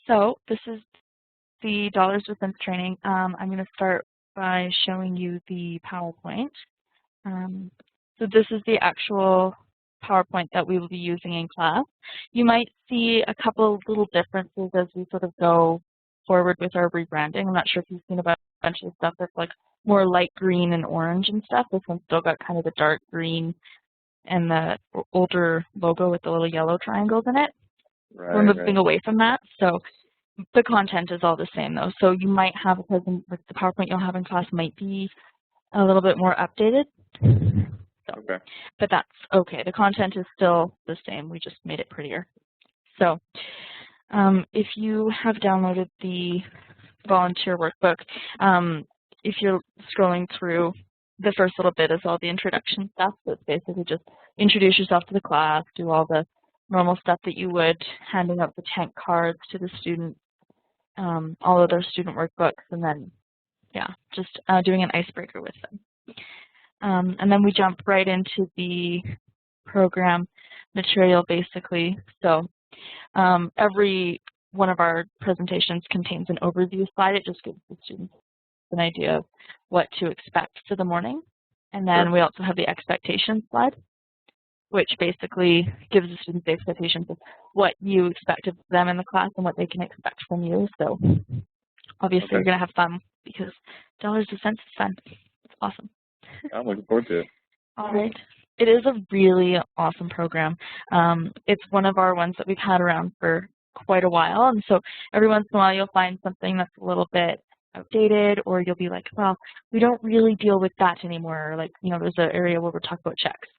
So this is the Dollars with Cents training. I'm going to start by showing you the PowerPoint. So this is the actual PowerPoint that we will be using in class. You might see a couple of little differences as we sort of go forward with our rebranding. I'm not sure if you've seen a bunch of stuff that's like more light green and orange and stuff. This one's still got kind of the dark green and the older logo with the little yellow triangles in it. Right, We're moving away from that. So the content is all the same though. So you might have a present, like the PowerPoint you'll have in class might be a little bit more updated. So, Okay. but that's okay. The content is still the same. We just made it prettier. So if you have downloaded the volunteer workbook, if you're scrolling through, the first little bit is all the introduction stuff. So it's basically just introduce yourself to the class, do all the normal stuff that you would, handing out the tank cards to the students, all of their student workbooks, and then, yeah, just doing an icebreaker with them. And then we jump right into the program material, basically. So every one of our presentations contains an overview slide. It just gives the students an idea of what to expect for the morning. And then we also have the expectation slide, which basically gives the students the expectations of what you expect of them in the class and what they can expect from you. So obviously you're going to have fun because Dollars with Cents is fun. It's awesome. I'm looking forward to it. All right. It is a really awesome program. It's one of our ones that we've had around for quite a while. And so every once in a while you'll find something that's a little bit outdated, or you'll be like, well, we don't really deal with that anymore. Or like, you know, there's an area where we're talking about checks.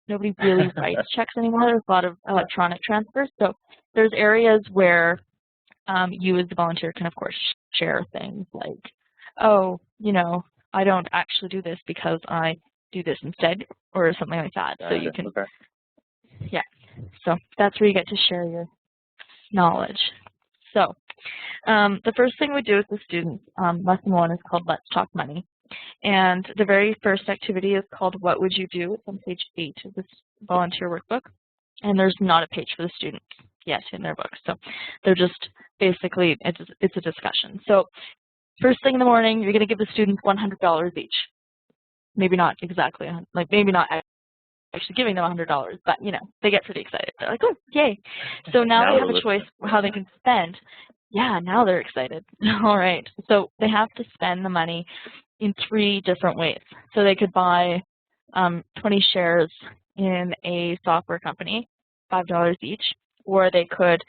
Nobody really writes checks anymore. There's a lot of electronic transfers. So there's areas where you as the volunteer can, of course, share things like, oh, you know, I don't actually do this because I do this instead, or something like that. So you can, yeah. So that's where you get to share your knowledge. So the first thing we do with the students, lesson 1 is called Let's Talk Money. And the very first activity is called What Would You Do? It's on page 8 of this volunteer workbook. And there's not a page for the students yet in their book. So they're just basically, it's a discussion. So first thing in the morning, you're going to give the students $100 each. Maybe not exactly, like maybe not actually giving them $100, but you know, they get pretty excited. They're like, oh, yay. So now they have a choice how they can spend. Yeah, now they're excited. All right. So they have to spend the money in 3 different ways. So they could buy 20 shares in a software company, $5 each, or they could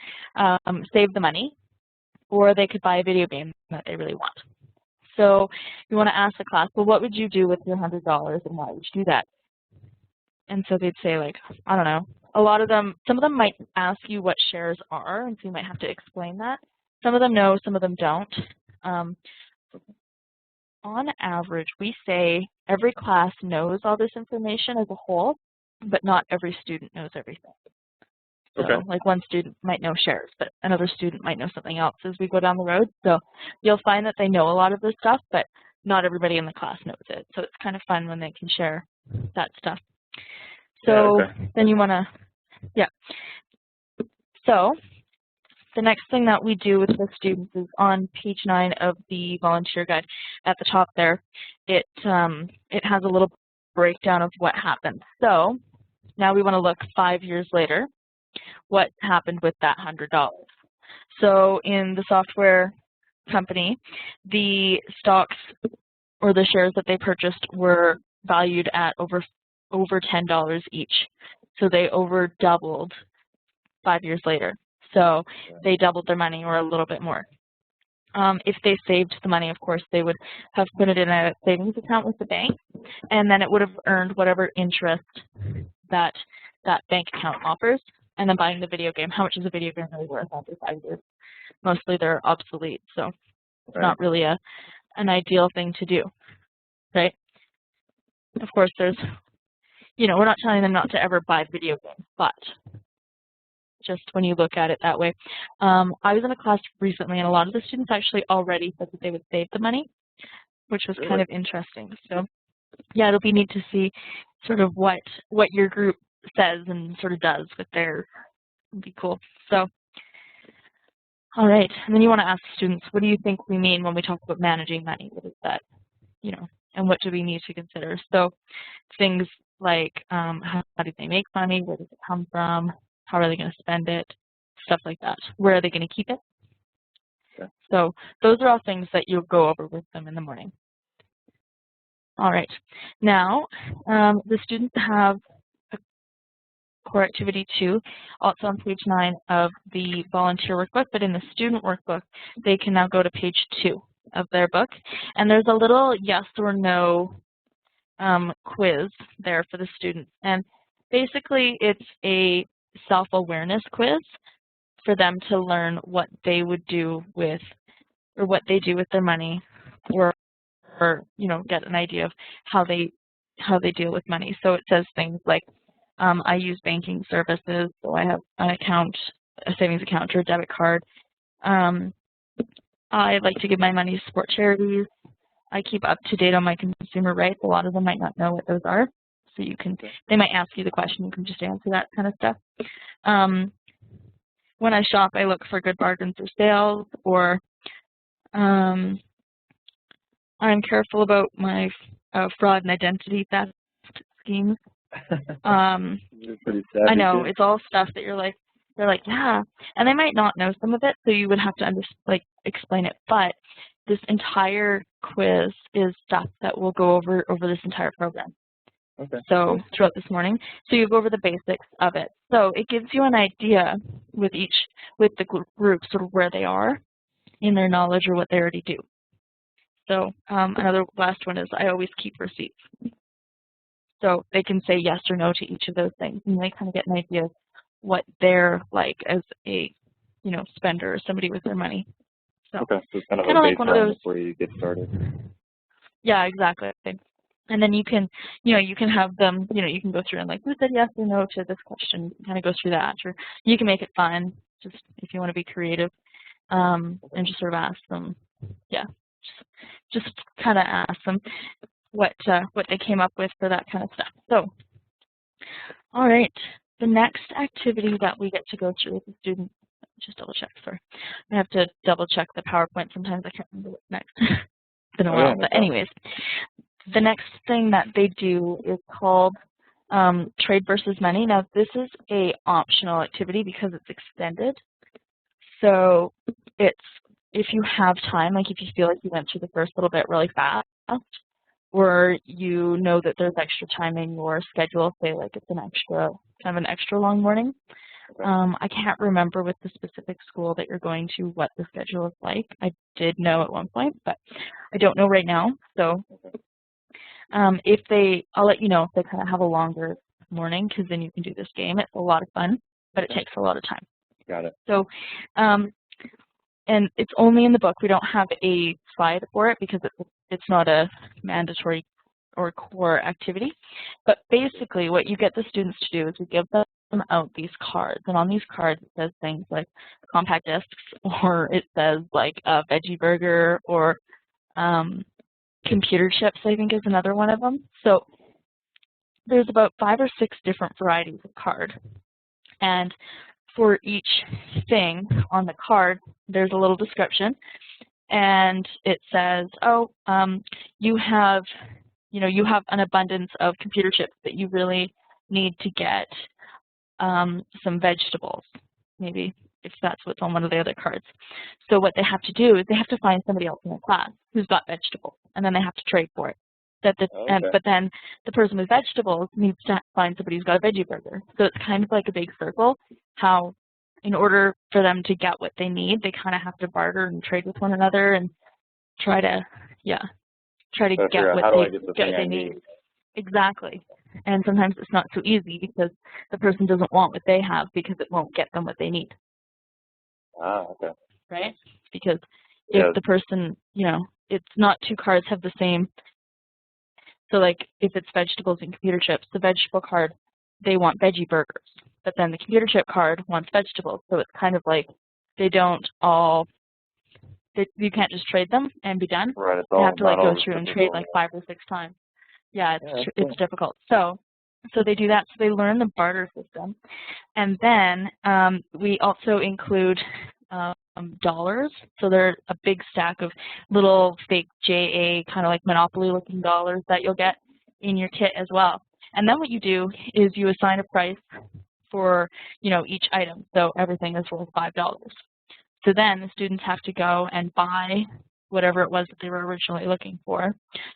save the money, or they could buy a video game that they really want. So you want to ask the class, well, what would you do with your $100 and why would you do that? And so they'd say, like, I don't know. A lot of them, some of them might ask you what shares are, and so you might have to explain that. Some of them know, some of them don't. On average, we say every class knows all this information as a whole, but not every student knows everything. So, like one student might know shares, but another student might know something else as we go down the road. So you'll find that they know a lot of this stuff, but not everybody in the class knows it. So it's kind of fun when they can share that stuff. So then you want to, yeah. So the next thing that we do with the students is on page 9 of the volunteer guide. At the top there, it has a little breakdown of what happened. So now we want to look 5 years later. What happened with that $100? So in the software company, the stocks or the shares that they purchased were valued at over $10 each. So they over doubled 5 years later. So they doubled their money or a little bit more. If they saved the money, of course, they would have put it in a savings account with the bank, and then it would have earned whatever interest that bank account offers. And then buying the video game. How much is a video game really worth after 5 years? Mostly they're obsolete, so it's not really an ideal thing to do, right? Of course, there's, you know, we're not telling them not to ever buy video games, but just when you look at it that way. I was in a class recently, and a lot of the students actually already said that they would save the money, which was kind of interesting. So, yeah, it'll be neat to see sort of what your group says and sort of does with theirs. It'd be cool. So All right, and then you want to ask students, what do you think we mean when we talk about managing money? What is that, and what do we need to consider? So things like how do they make money? Where does it come from? How are they going to spend it? Stuff like that. Where are they going to keep it? Okay. So those are all things that you'll go over with them in the morning. All right. Now, the students have a core activity 2, also on page 9 of the volunteer workbook, but in the student workbook, they can now go to page 2 of their book. And there's a little yes or no quiz there for the students. And basically, it's a self-awareness quiz for them to learn what they would do with, or what they do with their money, or get an idea of how they deal with money. So it says things like, I use banking services, so I have an account, a savings account or a debit card. I like to give my money to support charities. I keep up to date on my consumer rights. A lot of them might not know what those are, so you can. They might ask you the question. You can just answer that kind of stuff. When I shop, I look for good bargains or sales, or I'm careful about my fraud and identity theft schemes. You're pretty savvy, I know, kid. it's all stuff that they're like, yeah, and they might not know some of it, so you would have to explain it. But this entire quiz is stuff that we'll go over this entire program. Okay. So throughout this morning, so you go over the basics of it. So it gives you an idea with the group sort of where they are in their knowledge or what they already do. So another last one is I always keep receipts. So they can say yes or no to each of those things, and they kind of get an idea of what they're like as a, spender or somebody with their money. So okay, so it's kind of a like one of baseline those before you get started. Yeah, exactly. And then you can, you can have them, you can go through and like, who said yes or no to this question? Kind of go through that, or you can make it fun, just if you want to be creative, and just sort of ask them, yeah, just kind of ask them what they came up with for that kind of stuff. So, all right, the next activity that we get to go through with the students, just double check, sorry. I have to double check the PowerPoint. Sometimes I can't remember what's next. It's been a while, but anyways, the next thing that they do is called Trade versus Money. Now, this is a optional activity because it's extended. So it's, if you have time, like if you feel like you went through the first little bit really fast, or you know that there's extra time in your schedule, say like it's kind of an extra long morning. I can't remember with the specific school that you're going to what the schedule is like. I did know at one point, but I don't know right now. So I'll let you know if they kind of have a longer morning, because then you can do this game. It's a lot of fun, but it takes a lot of time. Got it. So, and it's only in the book. We don't have a slide for it because it's not a mandatory or core activity. But basically what you get the students to do is we give them out these cards. And on these cards it says things like compact discs, or it says like a veggie burger, or computer chips, I think is another one of them. So there's about 5 or 6 different varieties of card. And for each thing on the card, there's a little description, and it says, you have an abundance of computer chips, but you really need to get some vegetables, maybe, if that's what's on one of the other cards. So what they have to do is they have to find somebody else in their class who's got vegetables, and then they have to trade for it. But then the person with vegetables needs to find somebody who's got a veggie burger. So it's kind of like a big circle, how in order for them to get what they need, they kind of have to barter and trade with one another and try to get what they need. Exactly. And sometimes it's not so easy because the person doesn't want what they have because it won't get them what they need. Ah, okay. Right? Because if the person, it's not 2 cards have the same. So like if it's vegetables and computer chips, the vegetable card, they want veggie burgers. But then the computer chip card wants vegetables. So it's kind of like you can't just trade them and be done. Right, you have to like go through and trade like 5 or 6 times. Yeah, it's difficult. So they do that. So they learn the barter system. And then we also include dollars. So they're a big stack of little fake JA kind of like Monopoly looking dollars that you'll get in your kit as well. And then what you do is you assign a price for, each item. So everything is worth $5. So then the students have to go and buy whatever it was that they were originally looking for.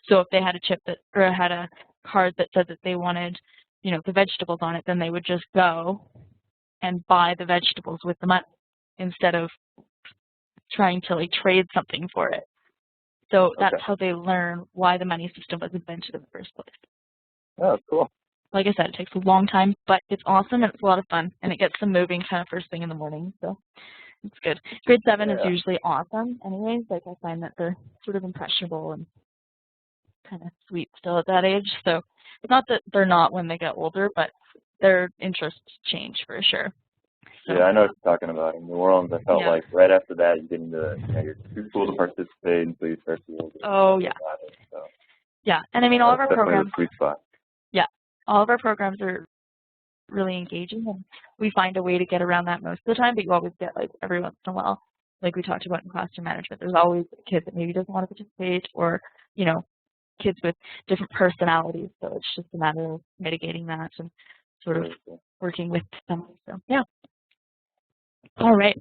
So if they had a chip that, or had a card that said that they wanted, the vegetables on it, then they would just go and buy the vegetables with the money instead of trying to like trade something for it. So that's how they learn why the money system was invented in the first place. Oh, cool. Like I said, it takes a long time, but it's awesome and it's a lot of fun, and it gets them moving kind of first thing in the morning. So it's good. Grade 7 is usually awesome anyways. Like I find that they're sort of impressionable and kind of sweet still at that age. So it's not that they're not when they get older, but their interests change for sure. So, yeah, I know what you're talking about. In New Orleans, I felt like right after that, you get into, you're too cool to participate until you start to really so. Yeah, and I mean, all of our programs, sweet spot. Yeah, all of our programs are really engaging, and we find a way to get around that most of the time, but you always get, like, every once in a while, like we talked about in classroom management, there's always a kid that maybe doesn't want to participate, or, kids with different personalities, so it's just a matter of mitigating that and sort of working with them. So, yeah. All right.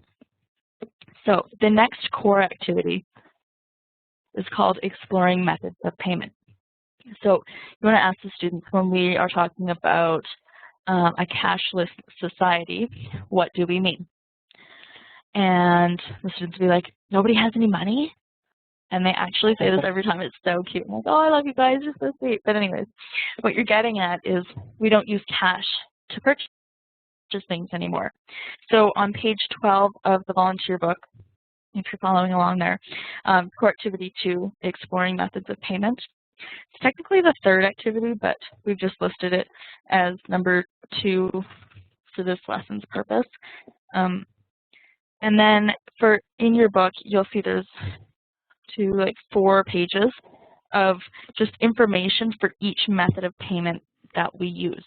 So the next core activity is called Exploring Methods of Payment. So you want to ask the students, when we are talking about a cashless society, what do we mean? And the students will be like, nobody has any money? And they actually say this every time. It's so cute. I'm like, oh, I love you guys. You're so sweet. But anyways, what you're getting at is we don't use cash to purchase things anymore. So on page 12 of the volunteer book, if you're following along there, core activity 2, Exploring Methods of Payment. It's technically the third activity, but we've just listed it as number 2 for this lesson's purpose. And then in your book, you'll see there's 4 pages of just information for each method of payment that we use.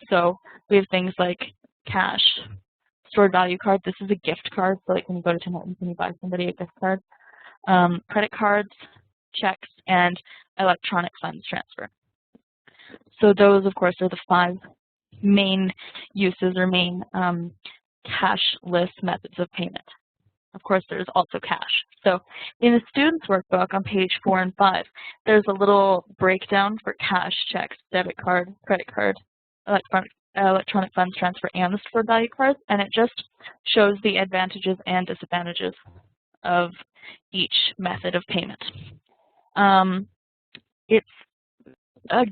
So we have things like cash, stored value card. This is a gift card, so like when you go to Tim Hortons and you buy somebody a gift card. Credit cards, checks, and electronic funds transfer. So those, of course, are the 5 main uses or main cashless methods of payment. Of course, there's also cash. So in the student's workbook on page 4 and 5, there's a little breakdown for cash, checks, debit card, credit card, electronic funds transfer, and the stored value cards, and it just shows the advantages and disadvantages of each method of payment.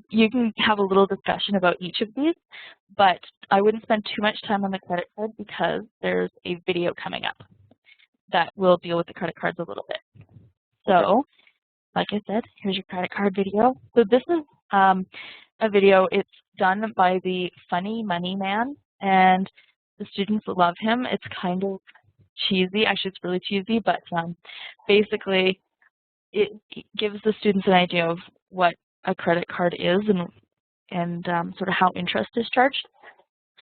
You can have a little discussion about each of these, but I wouldn't spend too much time on the credit card because there's a video coming up that will deal with the credit cards a little bit. So, like I said, here's your credit card video. So this is a video. It's done by the Funny Money Man, and the students love him. It's kind of cheesy. Actually, it's really cheesy, but basically it gives the students an idea of what a credit card is and sort of how interest is charged.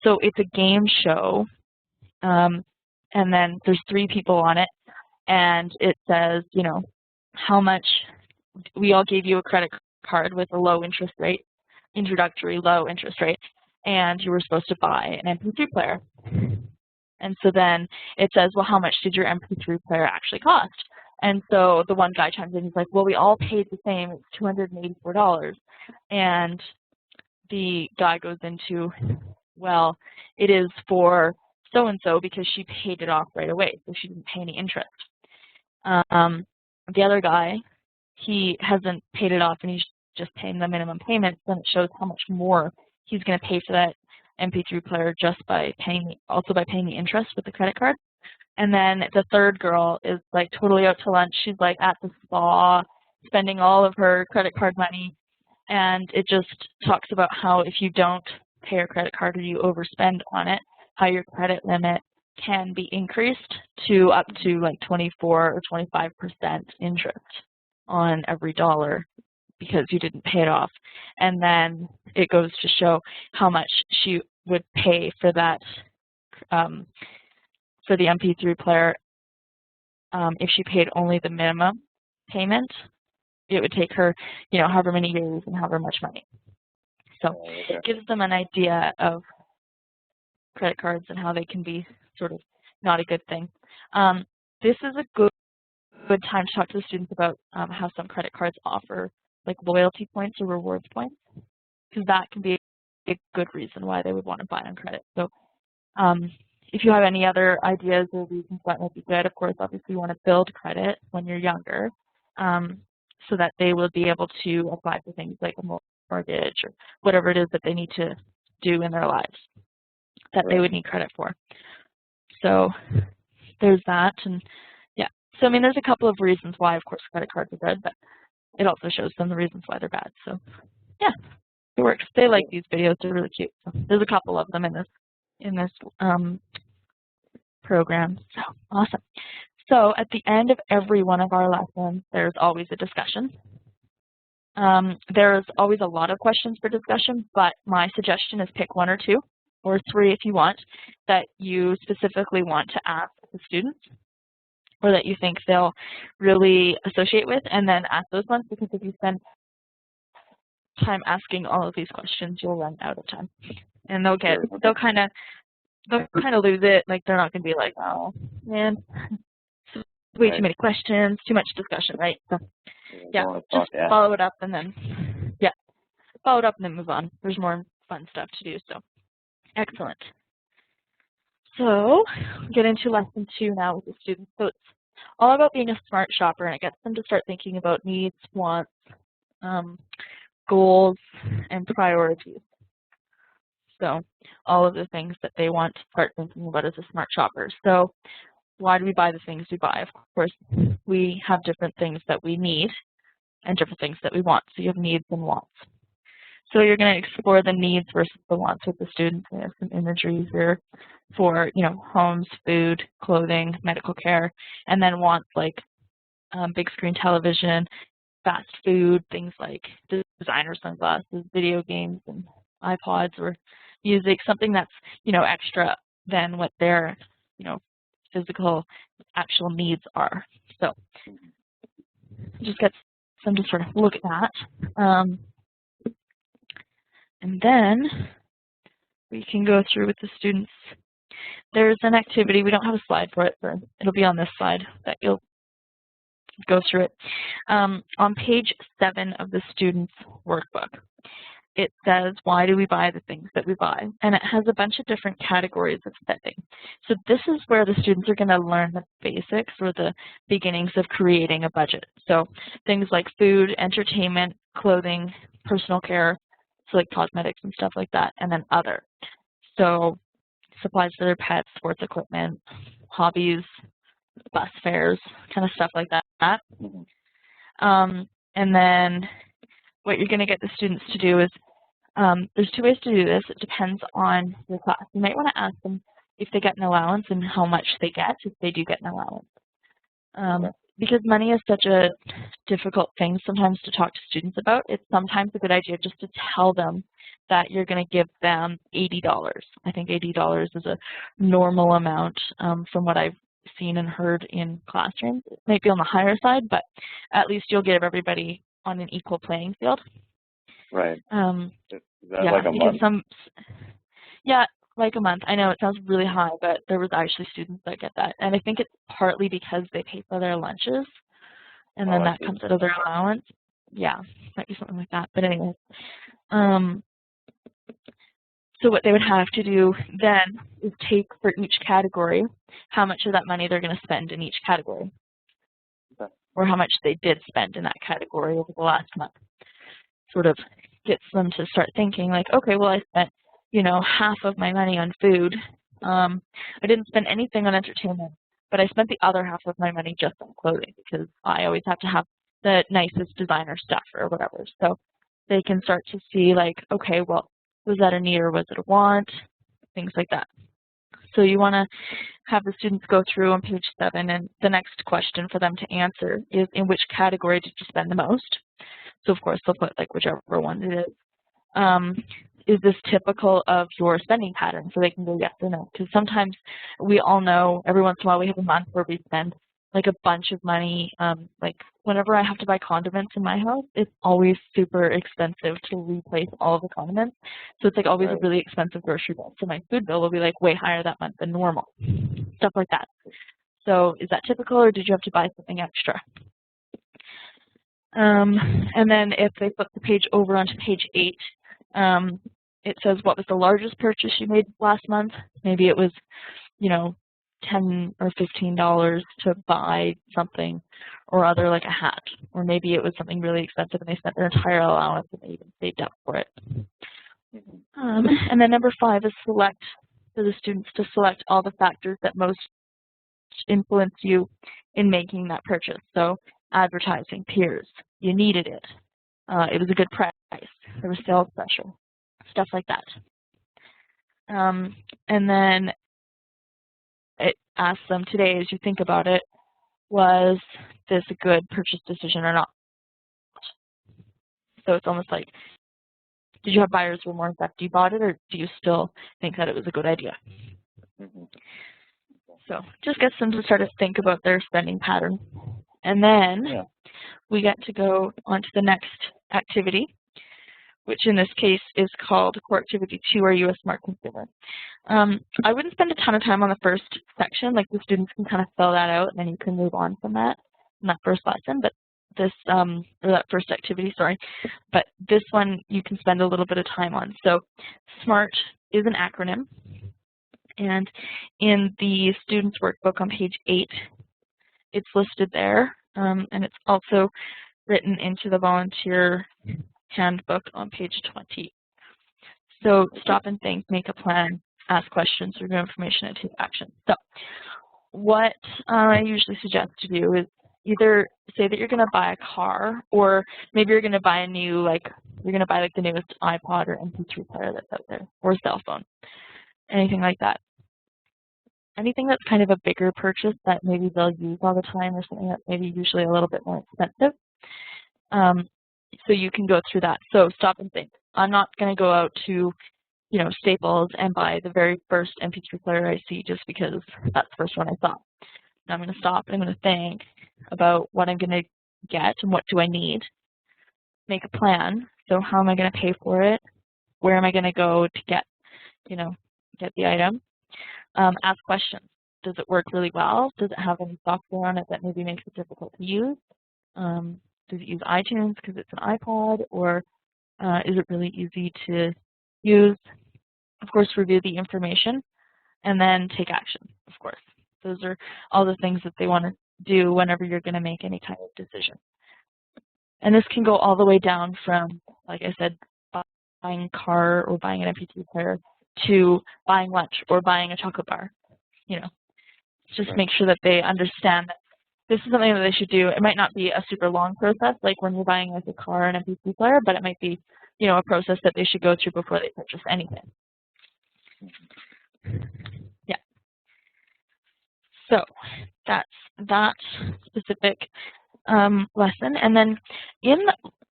So it's a game show, and then there's 3 people on it, and it says, how much we all gave you a credit card with a low interest rate, introductory low interest rate, and you were supposed to buy an MP3 player. And so then it says, well, how much did your MP3 player actually cost? And so the one guy chimes in, he's like, well, we all paid the same, it's $284. And the guy goes into, well, it is for so-and-so because she paid it off right away, so she didn't pay any interest. The other guy, he hasn't paid it off and he's just paying the minimum payment, then it shows how much more he's going to pay for that MP3 player just by paying the interest with the credit card. And then the third girl is like totally out to lunch. She's like at the spa, spending all of her credit card money, and it just talks about how if you don't pay your credit card or you overspend on it, how your credit limit can be increased to up to like 24 or 25% interest on every dollar because you didn't pay it off. And then it goes to show how much she would pay for that, for the MP3 player if she paid only the minimum payment, it would take her, however many years and however much money. So it gives them an idea of credit cards and how they can be sort of not a good thing. This is a good time to talk to the students about how some credit cards offer like loyalty points or rewards points, because that can be a good reason why they would want to buy on credit. So if you have any other ideas or reasons that might be good, of course, obviously you want to build credit when you're younger so that they will be able to apply for things like a mortgage or whatever it is that they need to do in their lives that they would need credit for. So there's that. And yeah, so I mean, there's a couple of reasons why, of course, credit cards are good, but it also shows them the reasons why they're bad. So yeah, it works. They like these videos. They're really cute. So there's a couple of them in this program. So awesome. So at the end of every one of our lessons, there's always a discussion. There's always a lot of questions for discussion, but my suggestion is pick 1 or 2 or 3 if you want that you specifically want to ask the students or that you think they'll really associate with, and then ask those ones, because if you spend time asking all of these questions, you'll run out of time. And they'll kind of lose it. Like, they're not going to be like, oh, man, way too many questions, too much discussion, right? So, yeah, just follow it up and then, follow it up and then move on. There's more fun stuff to do, so excellent. So, get into lesson 2 now with the students. So it's all about being a smart shopper, and it gets them to start thinking about needs, wants, goals, and priorities. So all of the things that they want to start thinking about as a smart shopper. So why do we buy the things we buy? Of course, we have different things that we need and different things that we want. So you have needs and wants. So you're going to explore the needs versus the wants with the students. We have some imagery here for, homes, food, clothing, medical care, and then wants like big screen television, fast food, things like designer sunglasses, video games, and iPods, or music, something that's, extra than what their, physical actual needs are. So just get them to sort of look at that. And then we can go through with the students. There's an activity. We don't have a slide for it, but it'll be on this slide that you'll go through it. On page 7 of the students' workbook, it says, why do we buy the things that we buy? And it has a bunch of different categories of spending. So this is where the students are going to learn the basics or the beginnings of creating a budget. So things like food, entertainment, clothing, personal care, so like cosmetics and stuff like that, and then other. So supplies for their pets, sports equipment, hobbies, bus fares, kind of stuff like that. And then what you're going to get the students to do is, there's 2 ways to do this. It depends on your class. You might want to ask them if they get an allowance and how much they get, if they do get an allowance. Because money is such a difficult thing sometimes to talk to students about, it's sometimes a good idea just to tell them that you're going to give them $80. I think $80 is a normal amount from what I've seen and heard in classrooms. It might be on the higher side, but at least you'll give everybody on an equal playing field. Right. Is that yeah, like a month? Yeah, like a month. I know it sounds really high, but there was actually students that get that. And I think it's partly because they pay for their lunches, and then that comes out of their allowance. Yeah, might be something like that. But anyway, so what they would have to do then is take for each category how much of that money they're going to spend in each category, or how much they did spend in that category over the last month. Sort of gets them to start thinking like, okay, well, I spent, half of my money on food. I didn't spend anything on entertainment, but I spent the other half of my money just on clothing because I always have to have the nicest designer stuff or whatever. So they can start to see like, okay, well, was that a need or was it a want? Things like that. So you want to have the students go through on page 7, and the next question for them to answer is, in which category did you spend the most? So of course they'll put like whichever one it is. Is this typical of your spending pattern? So they can go yes or no. Because sometimes we all know every once in a while we have a month where we spend like a bunch of money. Like whenever I have to buy condiments in my house, it's always super expensive to replace all of the condiments. So it's like always a really expensive grocery bill. So my food bill will be like way higher that month than normal. Stuff like that. So is that typical, or did you have to buy something extra? And then if they flip the page over onto page 8, it says what was the largest purchase you made last month. Maybe it was, you know, $10 or $15 to buy something or other, like a hat. Or maybe it was something really expensive and they spent their entire allowance and they even saved up for it. And then number 5 is select, for the students to select all the factors that most influence you in making that purchase. So advertising, peers, you needed it. It was a good price. There was sales special, stuff like that. And then it asks them today, as you think about it, was this a good purchase decision or not? So it's almost like, did you have buyer's remorse after you bought it, or do you still think that it was a good idea? So just gets them to start to think about their spending pattern. And then we get to go on to the next activity, which in this case is called Core Activity 2, Are You a Smart Consumer? I wouldn't spend a ton of time on the first section, like the students can kind of fill that out and then you can move on from that in that first lesson, but this, or that first activity, sorry, but this one you can spend a little bit of time on. So SMART is an acronym, and in the students workbook on page 8, it's listed there, and it's also written into the volunteer handbook on page 20. So stop and think, make a plan, ask questions, review information, and take action. So what I usually suggest to do is either say that you're going to buy a car, or maybe you're going to buy a new, like, you're going to buy like the newest iPod or MP3 player that's out there, or cell phone, anything like that. Anything that's kind of a bigger purchase that maybe they'll use all the time, or something that's maybe usually a little bit more expensive. So you can go through that. So stop and think. I'm not going to go out to, you know, Staples and buy the very first MP3 player I see just because that's the first one I saw. Now I'm going to stop and I'm going to think about what I'm going to get and what do I need. Make a plan. So how am I going to pay for it? Where am I going to go to get, you know, get the item? Ask questions. Does it work really well? Does it have any software on it that maybe makes it difficult to use? Does it use iTunes because it's an iPod, or is it really easy to use? Of course, review the information and then take action, of course. Those are all the things that they want to do whenever you're going to make any kind of decision. And this can go all the way down from, like I said, buying a car or buying an MP3 player to buying lunch or buying a chocolate bar. You know, just make sure that they understand that this is something that they should do. It might not be a super long process, like when you're buying like a car and MP3 player, but it might be, you know, a process that they should go through before they purchase anything. Yeah. So that's that specific lesson. And then in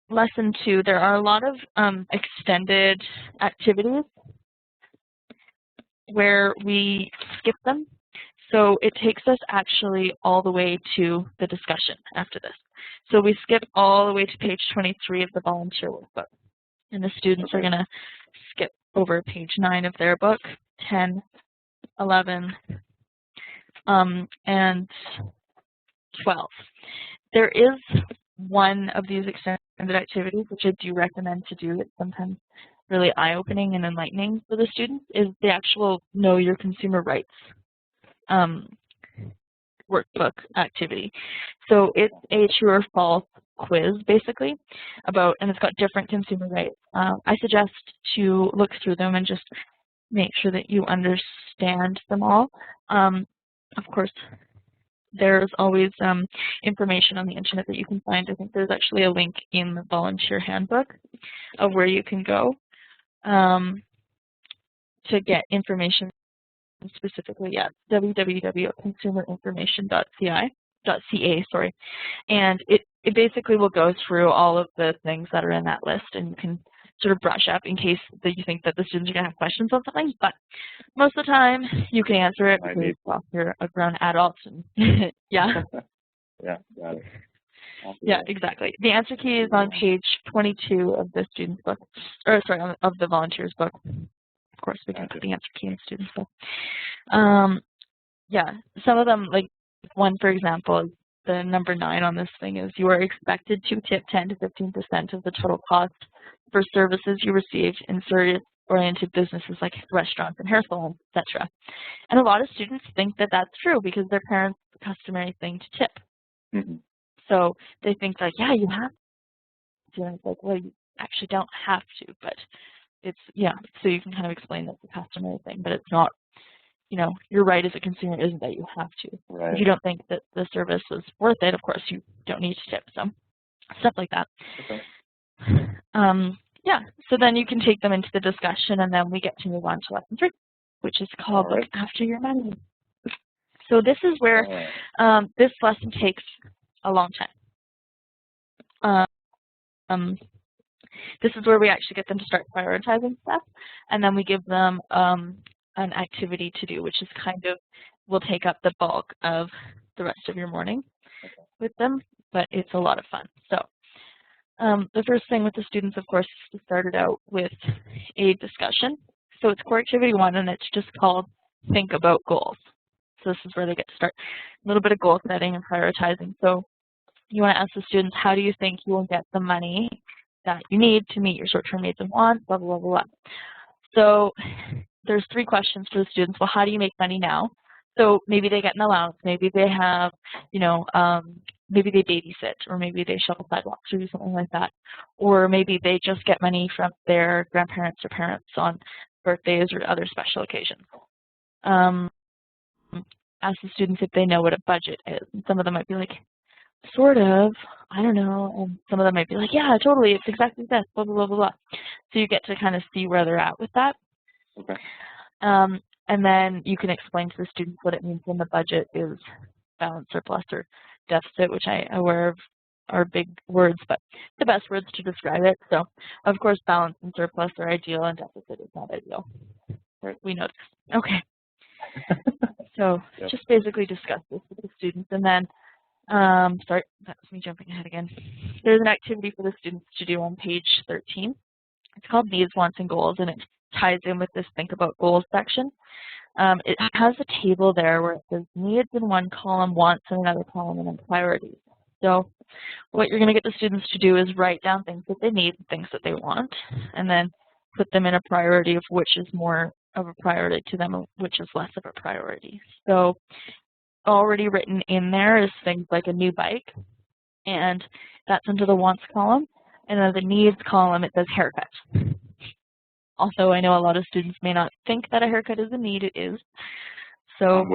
lesson 2, there are a lot of extended activities where we skip them. So it takes us actually all the way to the discussion after this. So we skip all the way to page 23 of the volunteer workbook. And the students are going to skip over page 9 of their book, 10, 11, and 12. There is one of these extended activities, which I do recommend to do. It's sometimes really eye-opening and enlightening for the students, is the actual Know Your Consumer Rights workbook activity. So it's a true or false quiz, basically, about, and it's got different consumer rights. I suggest to look through them and just make sure that you understand them all. Of course, there's always information on the internet that you can find. I think there's actually a link in the volunteer handbook of where you can go to get information specifically at www.consumerinformation.ca, sorry. And it basically will go through all of the things that are in that list, and you can sort of brush up in case that you think that the students are going to have questions on something. But most of the time, you can answer it because well, you're a grown adult. And yeah. Yeah, got it. Yeah, exactly. The answer key is on page 22 of the student's book, or sorry, of the volunteer's book. Of course, we can put the answer key in the student's book. Yeah, some of them, like one, for example, is the number 9 on this thing is you are expected to tip 10 to 15% of the total cost for services you receive in service-oriented businesses like restaurants and hair salons, etc. And a lot of students think that that's true because their parents' customary thing to tip. Mm-hmm. So they think like, yeah, you have to. And it's like, well, you actually don't have to, but it's, yeah, so you can kind of explain that's a customary thing, but it's not, you know, your right as a consumer isn't that you have to. Right. If you don't think that the service was worth it, of course, you don't need to tip. So stuff like that. Okay. Yeah, so then you can take them into the discussion, and then we get to move on to lesson 3, which is called Look After Your Money. So this is where this lesson takes a long time. This is where we actually get them to start prioritizing stuff, and then we give them an activity to do, which is kind of will take up the bulk of the rest of your morning with them, but it's a lot of fun. So the first thing with the students, of course, is to start it out with a discussion. So it's core activity 1, and it's just called Think About Goals. So this is where they get to start a little bit of goal setting and prioritizing. So you want to ask the students, how do you think you will get the money that you need to meet your short-term needs and wants, blah, blah, blah, blah. So there's 3 questions for the students. Well, how do you make money now? So maybe they get an allowance, maybe they have, you know, maybe they babysit, or maybe they shovel sidewalks or do something like that. Or maybe they just get money from their grandparents or parents on birthdays or other special occasions. Ask the students if they know what a budget is. And some of them might be like, sort of, I don't know. And some of them might be like, yeah, totally, it's exactly this, blah, blah, blah, blah, blah. So you get to kind of see where they're at with that. Okay. And then you can explain to the students what it means when the budget is balance, surplus, or deficit, which I'm aware of are big words, but the best words to describe it. So, of course, balance and surplus are ideal, and deficit is not ideal. Right. We know this. Okay. So just basically discuss this with the students, and then sorry, that's me jumping ahead again. There's an activity for the students to do on page 13. It's called Needs, Wants, and Goals, and it ties in with this Think About Goals section. It has a table there where it says needs in one column, wants in another column, and then priorities. So what you're going to get the students to do is write down things that they need and things that they want, and then put them in a priority of which is more of a priority to them and which is less of a priority. So already written in there is things like a new bike, and that's under the wants column. And then the needs column, it says haircut. Also, I know a lot of students may not think that a haircut is a need. It is. So,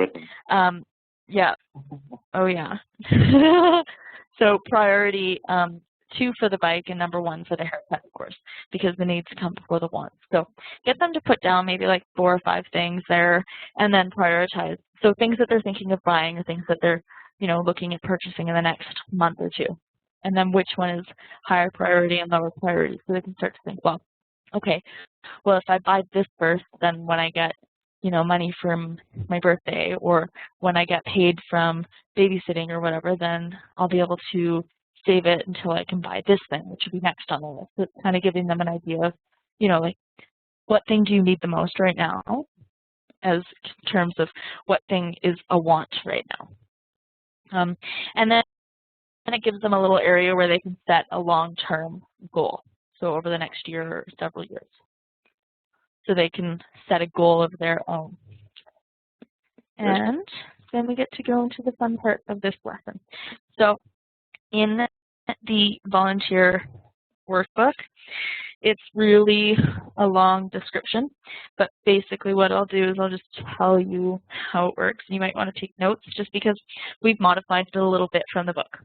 yeah. Oh, yeah. So priority 2 for the bike and number 1 for the haircut, of course, because the needs come before the wants. So get them to put down maybe like 4 or 5 things there, and then prioritize. So things that they're thinking of buying, or things that they're, you know, looking at purchasing in the next month or 2. And then which one is higher priority and lower priority, so they can start to think, well, okay, well, if I buy this first, then when I get, you know, money from my birthday, or when I get paid from babysitting or whatever, then I'll be able to save it until I can buy this thing, which would be next on the list. So it's kind of giving them an idea of, you know, like, what thing do you need the most right now, as in terms of what thing is a want right now. And then it gives them a little area where they can set a long-term goal, so over the next year or several years. So they can set a goal of their own. And then we get to go into the fun part of this lesson. So in the volunteer workbook, it's really a long description, but basically what I'll do is I'll just tell you how it works. You might want to take notes just because we've modified it a little bit from the book.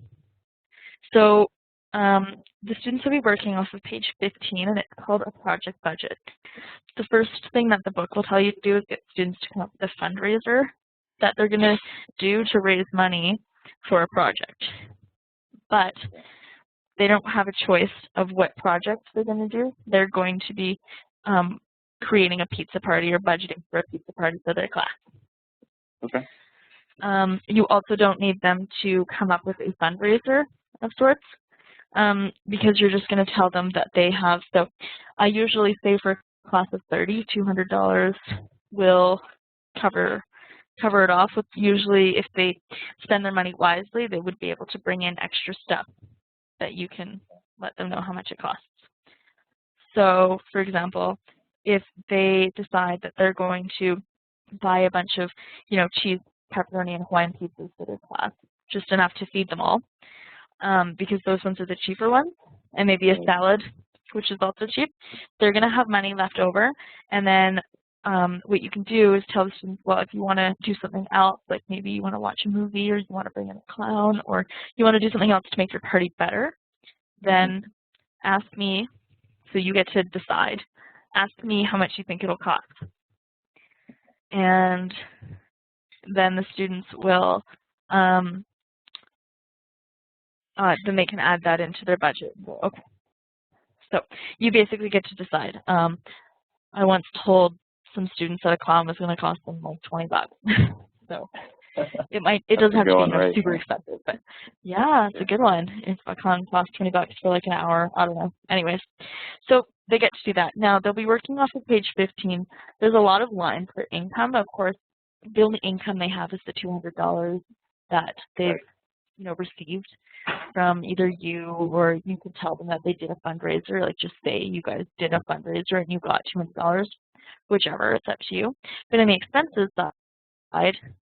So the students will be working off of page 15, and it's called a project budget. The first thing that the book will tell you to do is get students to come up with a fundraiser that they're going to do to raise money for a project. But they don't have a choice of what project they're going to do. They're going to be creating a pizza party or budgeting for a pizza party for their class. Okay. You also don't need them to come up with a fundraiser of sorts, because you're just going to tell them that they have. So I usually say for a class of 30, $200 will cover it off. With usually, if they spend their money wisely, they would be able to bring in extra stuff that you can let them know how much it costs. So, for example, if they decide that they're going to buy a bunch of, cheese, pepperoni, and Hawaiian pizzas for their class, just enough to feed them all, because those ones are the cheaper ones, and maybe a salad, which is also cheap, they're going to have money left over. And then what you can do is tell the students, well, if you want to do something else, like maybe you want to watch a movie, or you want to bring in a clown, or you want to do something else to make your party better, then ask me. So you get to decide. Ask me how much you think it'll cost. And then the students will, then they can add that into their budget. Okay. So you basically get to decide. I once told some students that a clown was going to cost them like $20. So it doesn't have to be right, super expensive, but yeah, it's a good one. If a clown costs $20 for like an hour, I don't know. Anyways, so they get to do that. Now they'll be working off of page 15. There's a lot of lines for income. Of course, the only income they have is the $200 that they've received from either you, or you could tell them that they did a fundraiser. Like just say you guys did a fundraiser and you got $200, whichever. It's up to you. But in the expenses side,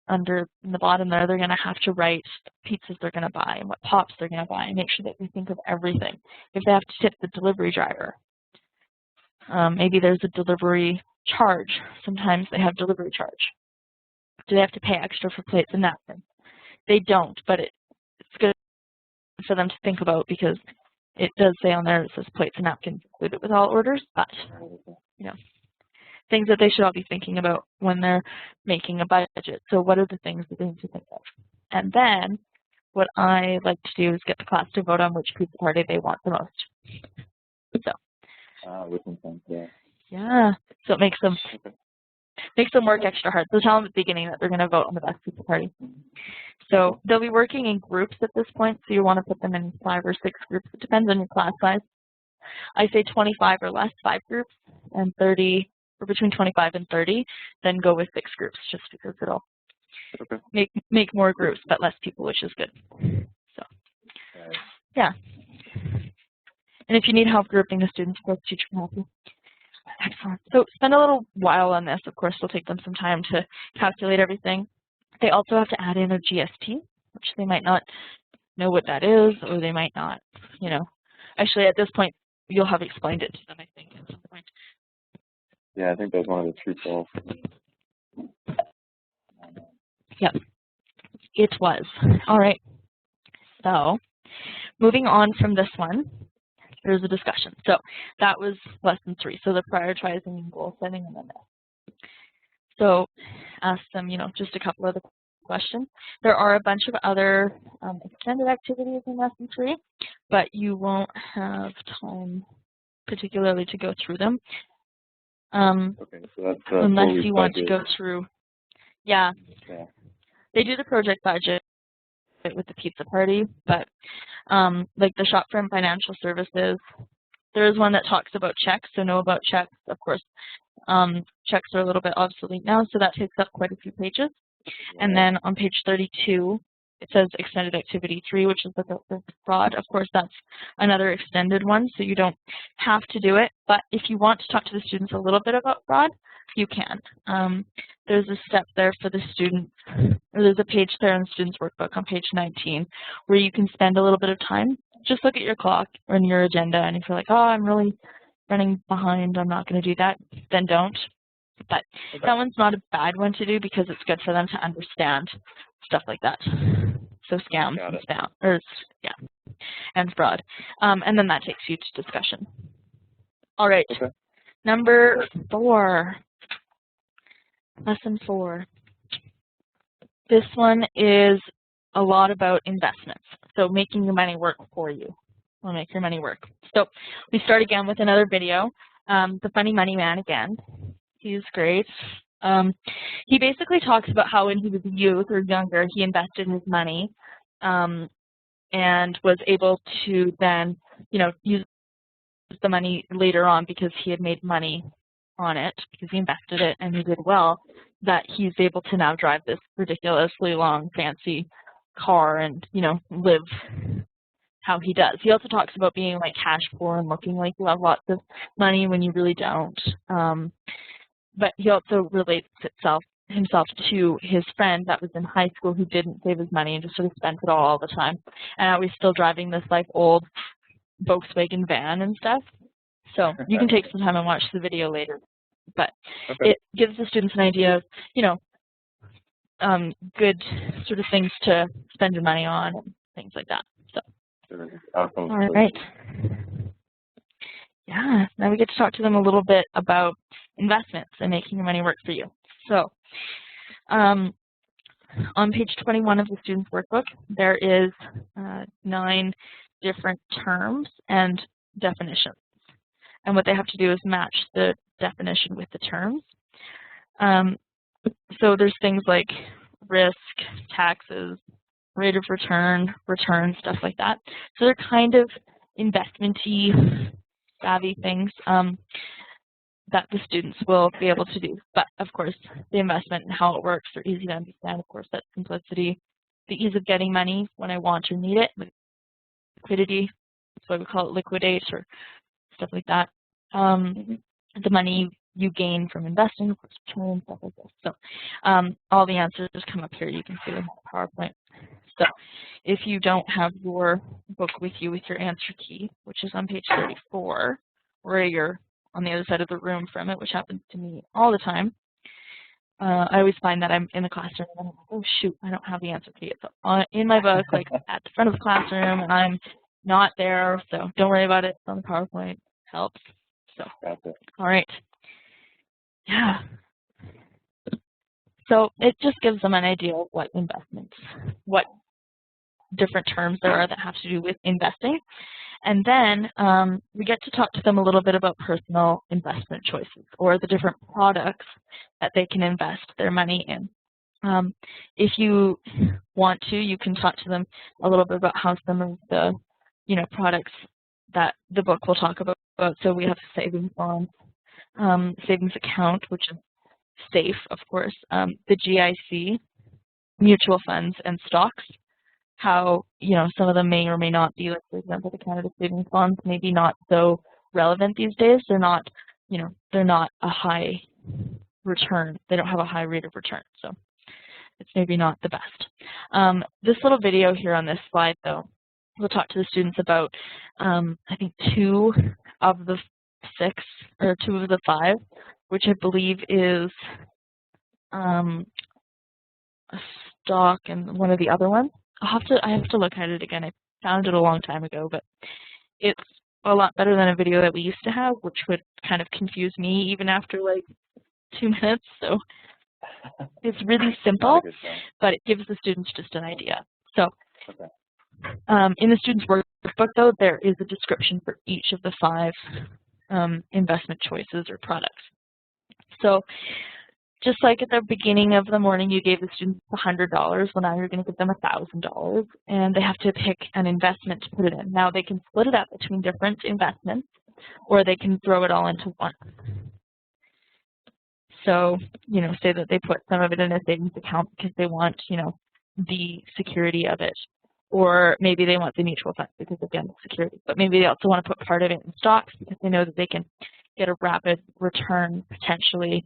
under in the bottom there, they're going to have to write pizzas they're going to buy and what pops they're going to buy, and make sure that they think of everything. If they have to tip the delivery driver, maybe there's a delivery charge. Sometimes they have delivery charge. Do they have to pay extra for plates and napkins? They don't, but it's good for them to think about, because it does say on there, it says plates and napkins included with all orders, but things that they should all be thinking about when they're making a budget. So what are the things that they need to think of? And then what I like to do is get the class to vote on which pizza party they want the most. So. Yeah. So it makes them work extra hard. So tell them at the beginning that they're going to vote on the best pizza party. So they'll be working in groups at this point. So you want to put them in 5 or 6 groups. It depends on your class size. I say 25 or less, 5 groups, and 30, or between 25 and 30, then go with 6 groups, just because it'll make more groups but less people, which is good. So yeah. And if you need help grouping the students, of course, the teacher can help you. Excellent. So spend a little while on this. Of course, it'll take them some time to calculate everything. They also have to add in a GST, which they might not know what that is, or they might not, Actually, at this point, you'll have explained it to them, I think, at some point. Yeah, I think that's one of the true goals. Yep, it was. All right. So moving on from this one, there's a discussion. So that was lesson 3. So the prioritizing and goal setting, and then this. So ask them, just a couple of the questions. There are a bunch of other extended activities in lesson 3, but you won't have time particularly to go through them. Okay, so that's unless you want to go through. Yeah. They do the project budget with the pizza party, but like the Shopfront Financial Services, there is one that talks about checks, so know about checks. Of course, checks are a little bit obsolete now, so that takes up quite a few pages. And then on page 32, it says extended activity 3, which is the fraud. Of course, that's another extended one, so you don't have to do it. But if you want to talk to the students a little bit about fraud, you can. There's a step there for the students, or there's a page there in the students' workbook on page 19 where you can spend a little bit of time. Just look at your clock or in your agenda, and if you're like, oh, I'm really running behind, I'm not going to do that, then don't. But that one's not a bad one to do, because it's good for them to understand stuff like that. So scams and spam, or and fraud. And then that takes you to discussion. All right. Number 4. Lesson 4. This one is a lot about investments. So making your money work for you. We'll make your money work. So we start again with another video. The Funny Money Man again. He's great. He basically talks about how when he was a youth or younger, he invested his money and was able to then, use the money later on because he had made money on it, because he invested it and he did well, that he's able to now drive this ridiculously long, fancy car and, live how he does. He also talks about being like cash poor and looking like you have lots of money when you really don't. But he also relates himself to his friend that was in high school who didn't save his money and just sort of spent it all the time. And now he's still driving this like old Volkswagen van and stuff. So you can take some time and watch the video later. But it gives the students an idea of, good sort of things to spend your money on and things like that. So, awesome. All right. Yeah, now we get to talk to them a little bit about investments and making your money work for you. So, on page 21 of the student's workbook, there is 9 different terms and definitions. And what they have to do is match the definition with the terms. So there's things like risk, taxes, rate of return, stuff like that. So they're kind of investment-y, savvy things that the students will be able to do. But of course, the investment and how it works are easy to understand. Of course, that simplicity, the ease of getting money when I want or need it, liquidity, that's why we call it liquidate or stuff like that. The money you gain from investing, of course, return, stuff like this. So all the answers come up here. You can see them in the PowerPoint. So if you don't have your book with you with your answer key, which is on page 34, or you're on the other side of the room from it, which happens to me all the time, I always find that I'm in the classroom and I'm like, oh shoot, I don't have the answer key. It's in my book, like at the front of the classroom, and I'm not there, so don't worry about it. It's on the PowerPoint. Helps. So, all right. Yeah. So it just gives them an idea of what investments, what different terms there are that have to do with investing. And then we get to talk to them a little bit about personal investment choices or the different products that they can invest their money in. If you want to, you can talk to them a little bit about how some of the, products that the book will talk about. So we have savings bonds, savings account, which is safe, of course, the GIC, mutual funds, and stocks. How, some of them may or may not be, like, for example, the Canada Savings Bonds, maybe not so relevant these days. They're not, they're not a high return. They don't have a high rate of return. So it's maybe not the best. This little video here on this slide, though, we'll talk to the students about, I think, 2 of the 6 or 2 of the 5, which I believe is a stock and one of the other ones. I have to look at it again. I found it a long time ago, but it's a lot better than a video that we used to have, which would kind of confuse me even after like 2 minutes. So it's really simple, but it gives the students just an idea. So in the student's workbook, though, there is a description for each of the 5 investment choices or products. So just like at the beginning of the morning, you gave the students $100. Well, now you're going to give them $1,000, and they have to pick an investment to put it in. Now they can split it up between different investments, or they can throw it all into one. So, say that they put some of it in a savings account because they want, the security of it, or maybe they want the mutual funds because, again, the security. But maybe they also want to put part of it in stocks because they know that they can get a rapid return potentially,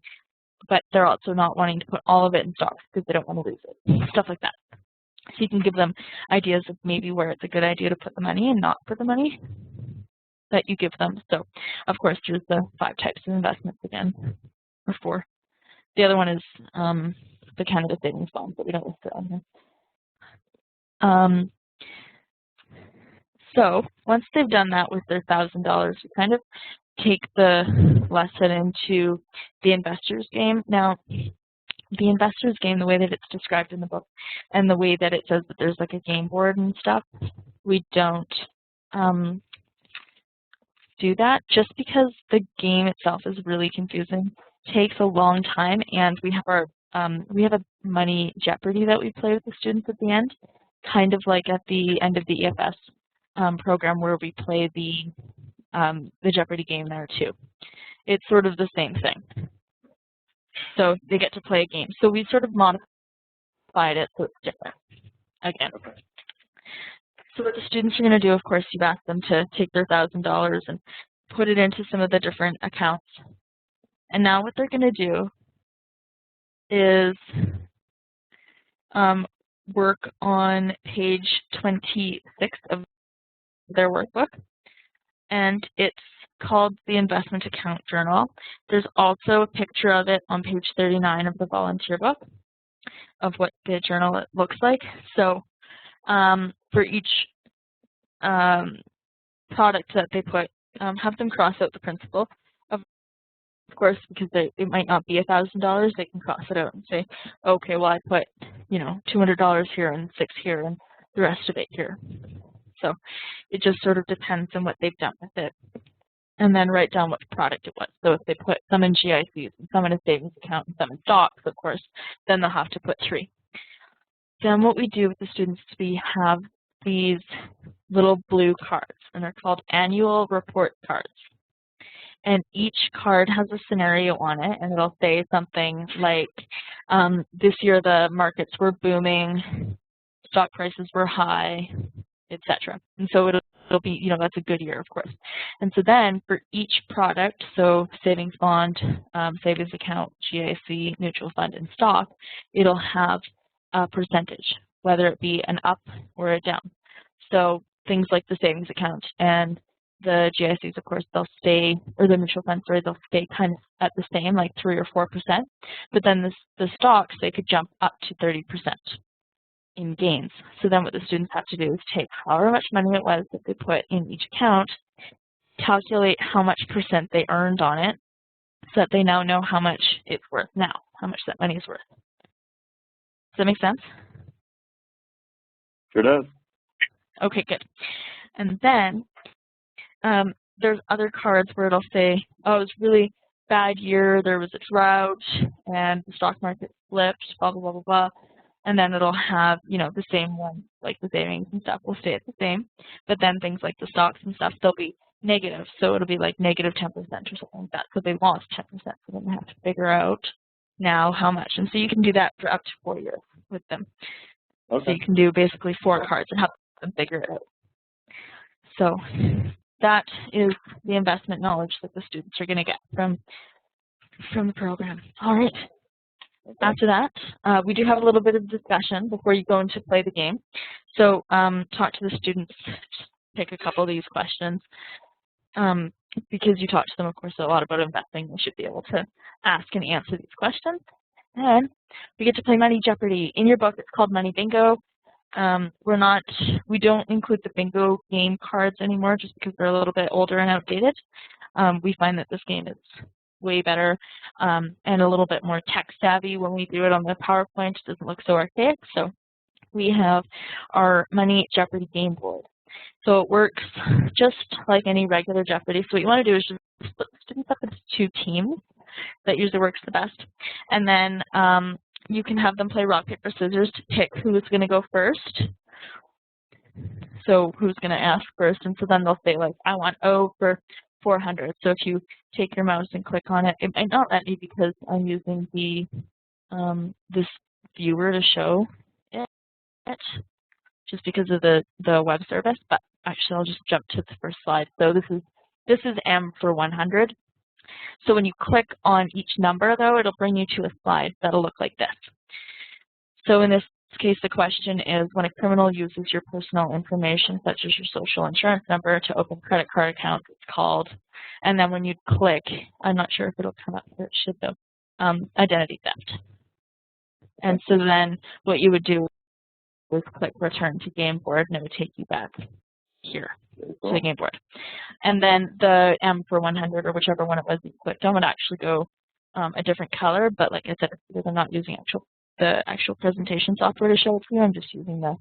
but they're also not wanting to put all of it in stocks because they don't want to lose it, stuff like that. So you can give them ideas of maybe where it's a good idea to put the money and not put the money that you give them. So, of course, there's the 5 types of investments again, or 4. The other one is the Canada Savings Bonds, but we don't list it on here. So once they've done that with their $1,000, we kind of take the lesson into the investor's game. Now, the investor's game, the way that it's described in the book, and the way that it says that there's like a game board and stuff, we don't do that just because the game itself is really confusing takes a long time, and we have a money Jeopardy that we play with the students at the end, kind of like at the end of the EFS program where we play the Jeopardy game there too. It's sort of the same thing. So they get to play a game. So we sort of modified it so it's different again. So what the students are going to do, of course, you've asked them to take their $1,000 and put it into some of the different accounts. And now what they're going to do is work on page 26 of their workbook. And it's called the Investment Account Journal. There's also a picture of it on page 39 of the volunteer book of what the journal looks like. So for each product that they put, have them cross out the principal. Of course, because it might not be $1,000, they can cross it out and say, okay, well, I put, $200 here and $6 here and the rest of it here. So it just sort of depends on what they've done with it. And then write down what product it was. So if they put some in GICs and some in a savings account and some in stocks, of course, then they'll have to put 3. Then what we do with the students, we have these little blue cards, and they're called annual report cards. And each card has a scenario on it, and it'll say something like, this year the markets were booming, stock prices were high, etc. And so it'll be, that's a good year, of course. And so then for each product, so savings bond, savings account, GIC, mutual fund, and stock, it'll have a percentage, whether it be an up or a down. So things like the savings account and the GICs, of course, they'll stay, or the mutual funds, sorry, they'll stay kind of at the same, like 3 or 4%. But then the stocks, they could jump up to 30% in gains. So then what the students have to do is take however much money it was that they put in each account, calculate how much percent they earned on it, so that they now know how much it's worth now, how much that money is worth. Does that make sense? Sure does. Okay, good. And then there's other cards where it'll say, oh, it was a really bad year, there was a drought, and the stock market flipped, blah, blah, blah, blah, blah. And then it'll have, the same one, like the savings and stuff will stay at the same. But then things like the stocks and stuff, they'll be negative. So it'll be like negative 10% or something like that. So they lost 10%. So then they have to figure out now how much. And so you can do that for up to 4 years with them. Okay. So you can do basically 4 cards and have them figure it out. So that is the investment knowledge that the students are going to get from the program. All right. After that, we do have a little bit of discussion before you go into play the game. So talk to the students, pick a couple of these questions. Because you talk to them, of course, a lot about investing, they should be able to ask and answer these questions. And we get to play Money Jeopardy. In your book, it's called Money Bingo. We don't include the bingo game cards anymore just because they're a little bit older and outdated. We find that this game is way better and a little bit more tech savvy when we do it on the PowerPoint. It doesn't look so archaic. So we have our Money Jeopardy game board. So it works just like any regular Jeopardy. So what you want to do is just split the students up into 2 teams. That usually works the best. And then you can have them play rock, paper, scissors to pick who's going to go first. So who's going to ask first. And so then they'll say, like, I want O for 400. So if you take your mouse and click on it, it might not let me because I'm using the this viewer to show it, just because of the web service. But actually, I'll just jump to the first slide. So this is M for 100. So when you click on each number, though, it'll bring you to a slide that'll look like this. So in this case, the question is, when a criminal uses your personal information, such as your social insurance number, to open credit card accounts, it's called. And then when you click, I'm not sure if it'll come up here, it should though, identity theft. And so then what you would do is click return to game board, and it would take you back here to the game board. And then the M for 100, or whichever one it was that you clicked on, would actually go a different color. But like I said, because I'm not using the actual presentation software to show it to you, I'm just using the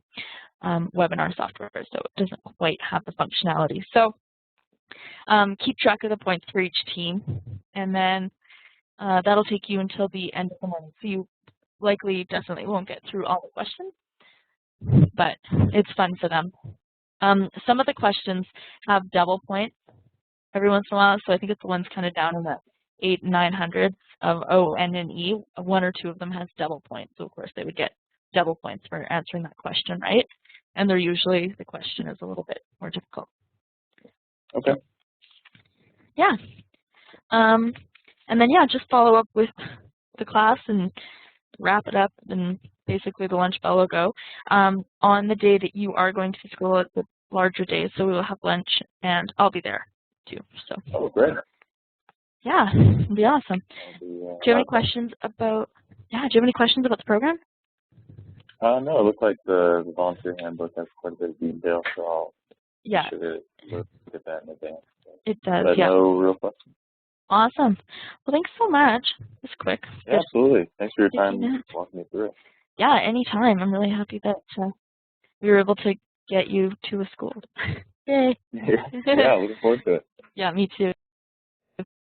webinar software, so it doesn't quite have the functionality. So keep track of the points for each team. And then That'll take you until the end of the morning. So you likely definitely won't get through all the questions, but it's fun for them. Some of the questions have double points every once in a while, so I think it's the ones kind of down in the 800-900s of O, N, and E. One or two of them has double points, so of course they would get double points for answering that question right. And they're usually, the question is a little bit more difficult. Okay. Yeah. And then, yeah, just follow up with the class and wrap it up, and basically the lunch bell will go. On the day that you are going to school, it's a larger day, so we will have lunch, and I'll be there too. So. Oh, great. Yeah, it'll be awesome. Do you have any questions about? Yeah, do you have any questions about the program? No, it looks like the volunteer handbook has quite a bit of detail, so I'll look at that in advance. It does, but yeah. No real questions. Awesome. Well, thanks so much. It's quick. Yeah, absolutely. Thanks for your time walking me through it. Yeah, anytime. I'm really happy that we were able to get you to a school. Yay. Yeah, looking forward to it. Yeah, me too.